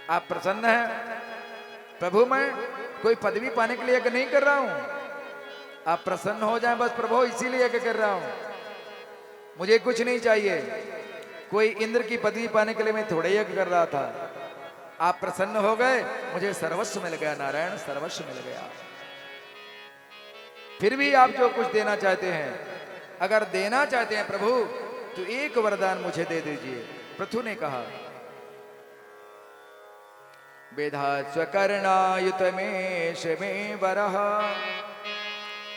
आप प्रसन्न हैं प्रभु? मैं कोई पदवी पाने के लिए यज्ञ नहीं कर रहा हूं। आप प्रसन्न हो जाएं बस प्रभु, इसीलिए यज्ञ कर रहा हूं। मुझे कुछ नहीं चाहिए। कोई इंद्र की पदवी पाने के लिए मैं थोड़े यज्ञ कर रहा था। आप प्रसन्न हो गए, मुझे सर्वस्व मिल गया नारायण, सर्वस्व मिल गया। फिर भी आप जो कुछ देना चाहते हैं, अगर देना चाहते हैं प्रभु तो एक वरदान मुझे दे दीजिए। पृथु ने कहा, वेधा स्वकर्णायुत में शिवे वरह।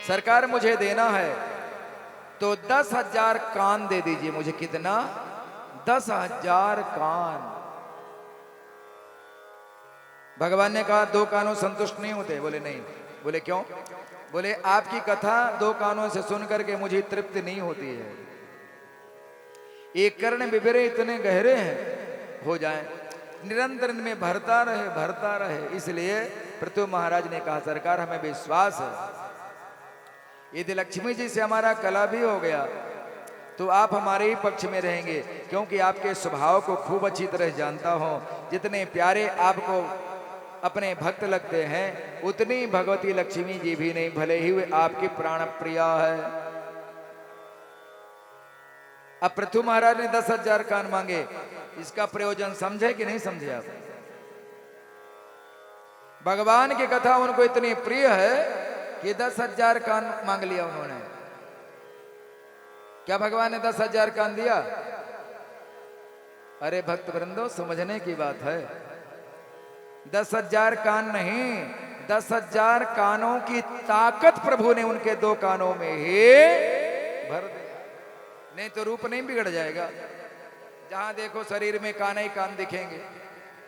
सरकार मुझे देना है तो 10,000 कान दे दीजिए मुझे। कितना? 10,000 कान। भगवान ने कहा 2 कानों संतुष्ट नहीं होते? बोले नहीं। बोले क्यों? बोले आपकी कथा 2 कानों से सुन करके मुझे तृप्ति नहीं होती है। एक कर्ण विवरे इतने गहरे हैं हो जाएं, निरंतर इनमें भरता रहे। इसलिए पृथु महाराज ने कहा, सरकार हमें विश्वास है यदि लक्ष्मी जी से हमारा कला भी हो गया तो आप हमारे ही पक्ष में रहेंगे, क्योंकि आपके स्वभाव को खूब अच्छी तरह जानता हूं। जितने प्यारे आपको अपने भक्त लगते हैं उतनी भगवती लक्ष्मी जी भी नहीं, भले ही वे आपकी प्राण प्रिया है। अब पृथु महाराज ने 10,000 कान मांगे। इसका प्रयोजन समझे कि नहीं समझे आप? भगवान की कथा उनको इतनी प्रिय है कि 10,000 कान मांग लिया उन्होंने। क्या भगवान ने 10,000 कान दिया? अरे भक्त वृंदो, समझने की बात है। 10,000 कान नहीं, 10,000 कानों की ताकत प्रभु ने उनके 2 कानों में ही भर दिया। नहीं तो रूप नहीं बिगड़ जाएगा। जहां देखो शरीर में कान ही कान दिखेंगे,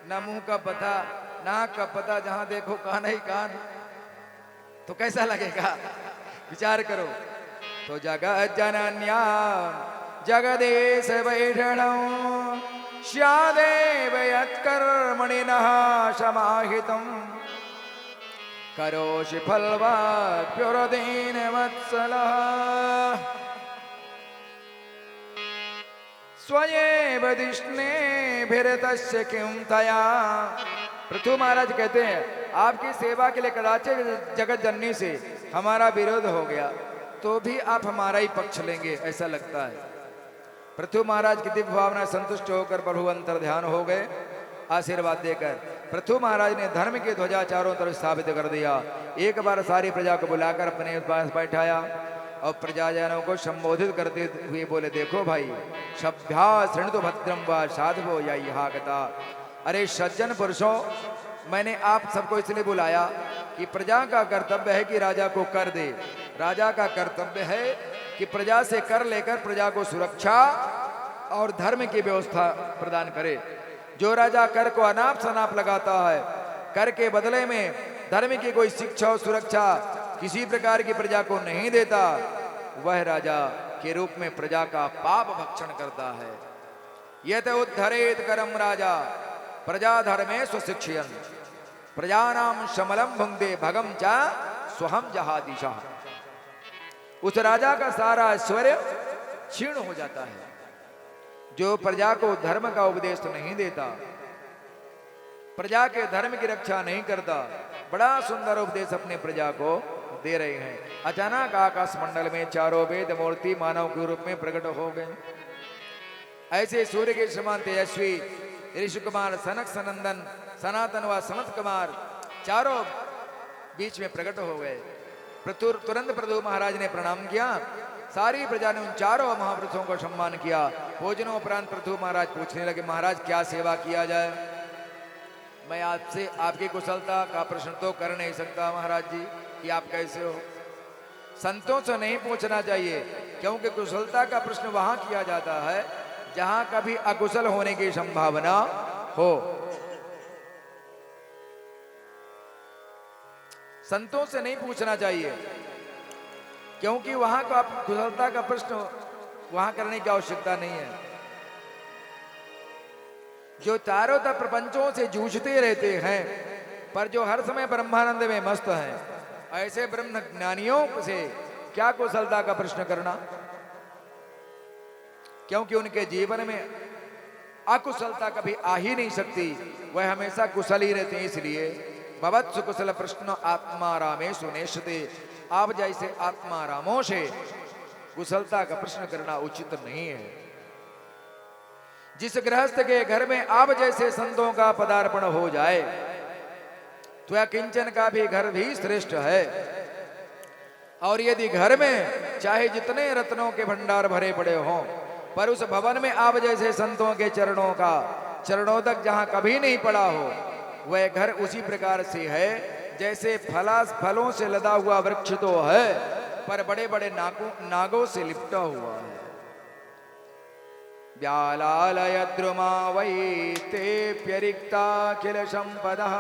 न मुंह का पता, नाक का पता, जहां देखो कान ही कान, तो कैसा लगेगा? विचार करो। तो जगत जनन्या जगदेश वैषणं स्यादेव यत्कर्मणिनः समाहितं करोषि फलवाप्युरदीन वत्सलः स्वयं दिष्णेभिरतस्य किं तया। पृथु महाराज कहते हैं, आपकी सेवा के लिए कदाचित जगत जननी से हमारा विरोध हो गया तो भी आप हमारा ही पक्ष लेंगे ऐसा लगता है। पृथु महाराज की दिव्य भावना संतुष्ट होकर प्रभु अंतर ध्यान हो गए। आशीर्वाद देकर पृथु महाराज ने धर्म की ध्वजा चारों तरफ स्थापित कर दिया। एक बार सारी प्रजा को बुलाकर अपने पास बैठाया और प्रजाजनों को संबोधित करते हुए बोले, देखो भाई, सभ्या शृणुतु भद्रम व साधवो या यहाँ गता। अरे सज्जन पुरुषों, मैंने आप सबको इसलिए बुलाया कि प्रजा का कर्तव्य है कि राजा को कर दे। राजा का कर्तव्य है कि प्रजा से कर लेकर प्रजा को सुरक्षा और धर्म की व्यवस्था प्रदान करे। जो राजा कर को अनाप शनाप लगाता है, कर के बदले में धर्म की कोई शिक्षा और सुरक्षा किसी प्रकार की प्रजा को नहीं देता, वह राजा के रूप में प्रजा का पाप भक्षण करता है। यत उद्धरेत करम राजा प्रजा धर्मे स्वशिक्षयन् प्रजानाम शमलम भुंगदे भगम चा स्वहम जहादिशा। उस राजा का सारा ऐश्वर्य क्षीण हो जाता है जो प्रजा को धर्म का उपदेश नहीं देता, प्रजा के धर्म की रक्षा नहीं करता। बड़ा सुंदर उपदेश अपने प्रजा को दे रहे हैं। अचानक आकाश मंडल में चारों वेद मूर्ति मानव के रूप में प्रकट हो गए। ऐसे सूर्य के समान तेजस्वी ऋषि कुमार सनक सनंदन सनातन व सनत कुमार चारों बीच में प्रकट हो गए। तुरंत पृथु महाराज ने प्रणाम किया। सारी प्रजा ने उन चारों महापुरुषों को सम्मान किया। भोजनों उपरांत पृथु महाराज पूछने लगे, महाराज क्या सेवा किया जाए? मैं आपसे आपकी कुशलता का प्रश्न तो कर नहीं सकता महाराज जी कि आप कैसे हो। संतों से नहीं पूछना चाहिए, क्योंकि कुशलता का प्रश्न वहां किया जाता है जहां कभी अकुशल होने की संभावना हो। संतों से नहीं पूछना चाहिए, क्योंकि वहां का कुशलता का प्रश्न वहां करने की आवश्यकता नहीं है। जो चारों तरफ प्रपंचों से जूझते रहते हैं पर जो हर समय ब्रह्मानंद में मस्त हैं, ऐसे ब्रह्म ज्ञानियों से क्या कुशलता का प्रश्न करना, क्योंकि उनके जीवन में अकुशलता कभी आ ही नहीं सकती, वह हमेशा कुशल ही रहते हैं। इसलिए भवत्सु कुशल प्रश्न आत्मा रामे सुनेशते, आप जैसे आत्मा रामों से कुशलता का प्रश्न करना उचित नहीं है। जिस गृहस्थ के घर में आप जैसे संतों का पदार्पण हो जाए तो किंचन का भी घर भी श्रेष्ठ है। और यदि घर में चाहे जितने रत्नों के भंडार भरे पड़े हों, पर उस भवन में आप जैसे संतों के चरणों तक जहां कभी नहीं पड़ा हो, वह घर उसी प्रकार से है जैसे फलों से लदा हुआ वृक्ष तो है, पर बड़े बड़े नागों से लिपटा हुआ है। व्यालालय द्रुमा वै तेप्यरिक्ता किल संपदः,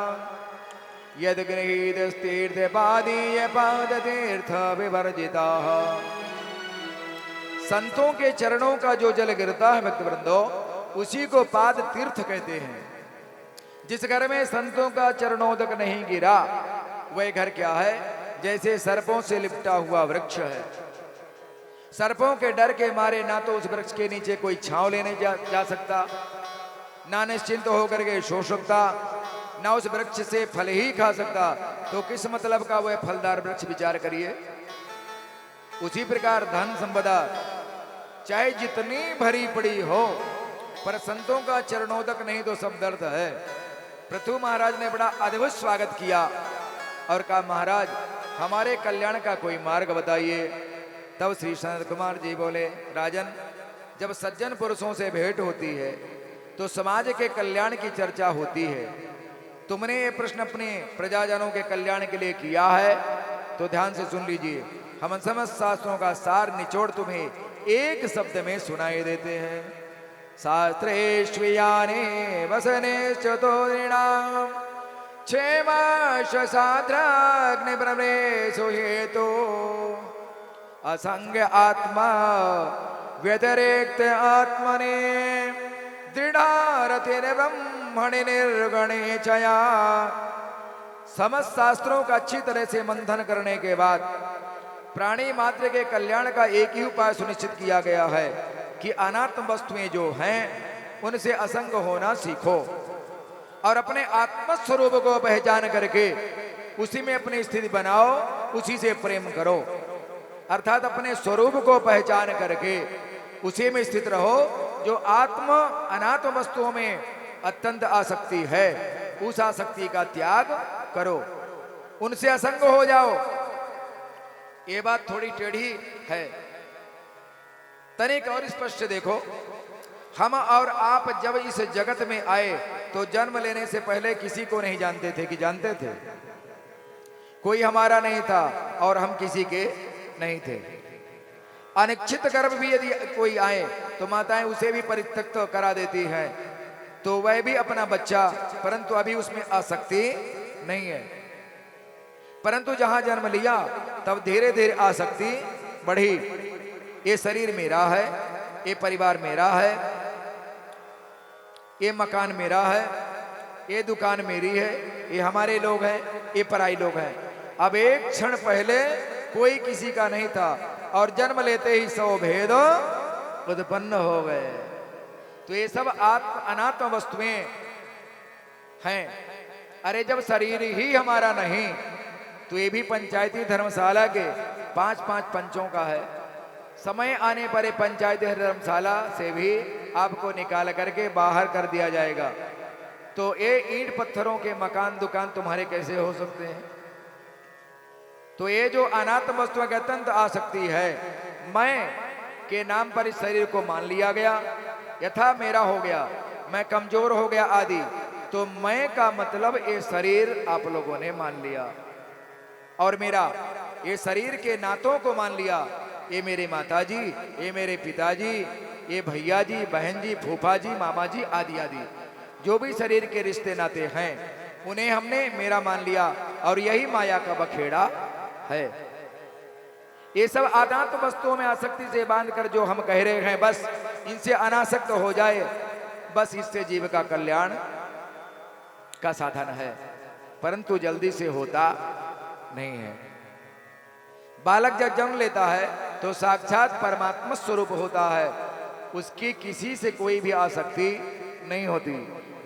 यद गृहीतस्तीर्थ पादीय पाद तीर्थ विवर्जिता। संतों के चरणों का जो जल गिरता है भक्त वृंदो, उसी को पाद तीर्थ कहते हैं। जिस घर में संतों का चरणों तक नहीं गिरा, वह घर क्या है? जैसे सर्पों से लिपटा हुआ वृक्ष है। सर्पों के डर के मारे ना तो उस वृक्ष के नीचे कोई छांव लेने जा सकता, ना निश्चिंत होकर के सो सकता, ना उस वृक्ष से फल ही खा सकता। तो किस मतलब का वह फलदार वृक्ष? विचार करिए। उसी प्रकार धन संपदा चाहे जितनी भरी पड़ी हो, पर संतों का चरणों तक नहीं तो सब दर्द है। पृथु महाराज ने बड़ा अद्भुत स्वागत किया और कहा, महाराज हमारे कल्याण का कोई मार्ग बताइए। तब श्री सनत कुमार जी बोले, राजन, जब सज्जन पुरुषों से भेंट होती है तो समाज के कल्याण की चर्चा होती है। तुमने ये प्रश्न अपने प्रजाजनों के कल्याण के लिए किया है, तो ध्यान से सुन लीजिए। हम समस्त शास्त्रों का सार निचोड़ तुम्हें एक शब्द में सुनाई देते हैं। शास्त्रेष्वियाने वसनेश्चतो नृणाम क्षेमाश साध्राग्नि ब्रह्मेशु हेतु असंग आत्मा व्यतिरेक्त आत्मने दृढ़ारति ब्रह्मणि निर्गणे चया। समस्त शास्त्रों का अच्छी तरह से मंथन करने के बाद प्राणी मात्र के कल्याण का एक ही उपाय सुनिश्चित किया गया है कि अनात्म वस्तुएं जो हैं उनसे असंग होना सीखो और अपने आत्म स्वरूप को पहचान करके उसी में अपनी स्थिति बनाओ, उसी से प्रेम करो। अर्थात अपने स्वरूप को पहचान करके उसी में स्थित रहो। जो अनात्म वस्तुओं में अत्यंत आसक्ति है, उस आसक्ति का त्याग करो, उनसे असंग हो जाओ। ये बात थोड़ी टेढ़ी है, तनिक और स्पष्ट देखो। हम और आप जब इस जगत में आए तो जन्म लेने से पहले किसी को नहीं जानते थे कि जानते थे? कोई हमारा नहीं था और हम किसी के नहीं थे। अनिश्चित गर्भ भी यदि कोई आए तो माताएं उसे भी परित्यक्त करा देती हैं, तो वह भी अपना बच्चा, परंतु अभी उसमें आसक्ति नहीं है। परंतु जहां जन्म लिया तब धीरे धीरे आसक्ति बढ़ी। ये शरीर मेरा है, ये परिवार मेरा है, ये मकान मेरा है, ये दुकान मेरी है, ये हमारे लोग हैं, ये पराई लोग हैं। अब एक क्षण पहले कोई किसी का नहीं था और जन्म लेते ही सौ भेद उत्पन्न हो गए। तो ये सब अनात्म वस्तुएं हैं। अरे जब शरीर ही हमारा नहीं तो ये भी पंचायती धर्मशाला के 5-5 पंचों का है। समय आने पर पंचायती धर्मशाला से भी आपको निकाल करके बाहर कर दिया जाएगा। तो ये ईंट पत्थरों के मकान दुकान तुम्हारे कैसे हो सकते हैं? तो ये जो अनात्म वस्तुओं की अत्यंत आसक्ति है, मैं के नाम पर इस शरीर को मान लिया गया, यथा मेरा हो गया, मैं कमजोर हो गया आदि। तो मैं का मतलब ये शरीर आप लोगों ने मान लिया और मेरा ये शरीर के नातों को मान लिया। ये मेरे माता जी, ये मेरे पिताजी, ये भैया जी, बहन जी, फूफा जी, मामा जी आदि आदि जो भी शरीर के रिश्ते नाते हैं, उन्हें हमने मेरा मान लिया और यही माया का बखेड़ा है। ये सब अनात्म वस्तुओं में आसक्ति से बांध कर जो हम कह रहे हैं, बस इनसे अनासक्त हो जाए, बस इससे जीव का कल्याण का साधन है, परंतु जल्दी से होता नहीं है। बालक जब जन्म लेता है तो साक्षात परमात्मा स्वरूप होता है, उसकी किसी से कोई भी आसक्ति नहीं होती।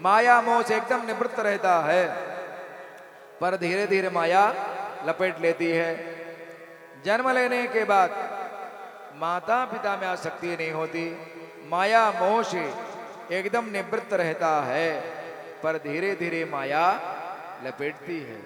माया मोह से एकदम निवृत्त रहता है, पर धीरे धीरे माया लपेट लेती है। जन्म लेने के बाद माता पिता में आसक्ति नहीं होती, माया मोह से एकदम निवृत्त रहता है, पर धीरे धीरे माया लपेटती है।